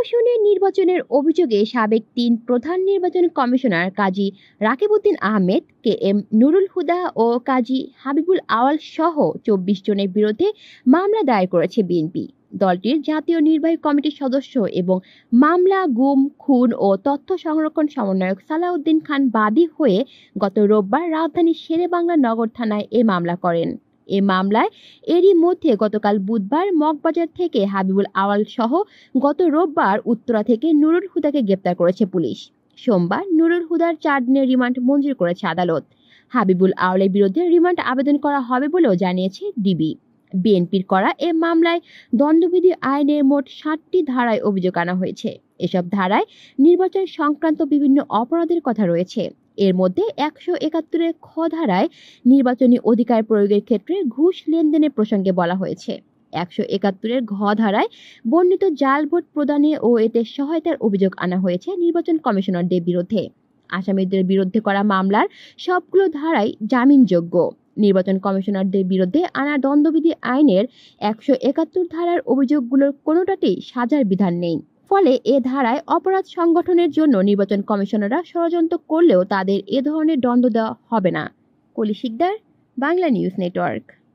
প্রহসনের নির্বাচনের অভিযোগে সাবেক ৩ প্রধান নির্বাচন কমিশনার কাজী রাকিবউদ্দিন আহমেদ, কে এম নুরুল হুদা ও কাজী হাবিবুল আওয়াল সহ ২৪ জনের বিরুদ্ধে মামলা দায়ের করেছে বিএনপি। দলটির জাতীয় নির্বাহী কমিটির সদস্য এবং মামলা, গুম, খুন ও তথ্য সংরক্ষণ সমন্বয়ক সালাউদ্দিন খান বাদী হয়ে গত রোববার রাজধানীর শেরেবাংলা নগর থানায় এ মামলা করেন। এ মামলায় এরই মধ্যে গতকাল বুধবার মগবাজার থেকে হাবিবুল আওয়াল সহ গত রোববার উত্তরা থেকে নুরুল হুদাকে গ্রেপ্তার করেছে পুলিশ। সোমবার নুরুল হুদার ৪ দিনের রিমান্ড মঞ্জুর করেছে আদালত। হাবিবুল আওয়ালের বিরুদ্ধে রিমান্ড আবেদন করা হবে বলেও জানিয়েছে ডিবি। বিএনপির করা এ মামলায় দণ্ডবিধি আইনের মোট ৭টি ধারায় অভিযোগ আনা হয়েছে। এসব ধারায় নির্বাচন সংক্রান্ত বিভিন্ন অপরাধের কথা রয়েছে। এর মধ্যে ১৭১ খ ধারায় নির্বাচনী অধিকার প্রয়োগের ক্ষেত্রে ঘুষ লেনদেনের প্রসঙ্গে বলা হয়েছে। ১৭১ ঘ ধারায় বর্ণিত জাল ভোট প্রদানে ও এতে সহায়তার অভিযোগ আনা হয়েছে নির্বাচন কমিশনারদের বিরুদ্ধে। আসামিদের বিরুদ্ধে করা মামলার সবগুলো ধারাই জামিনযোগ্য। নির্বাচন কমিশনারদের বিরুদ্ধে আনা দণ্ডবিধি আইনের ১৭১ ধারার অভিযোগগুলোর কোনোটাতেই সাজার বিধান নেই। ফলে এ ধারায় অপরাধ সংগঠনের জন্য নির্বাচন কমিশনাররা ষড়যন্ত্র করলেও তাদের এ ধরনের দণ্ড দেওয়া হবে না। কলি শিকদার, বাংলা নিউজ নেটওয়ার্ক।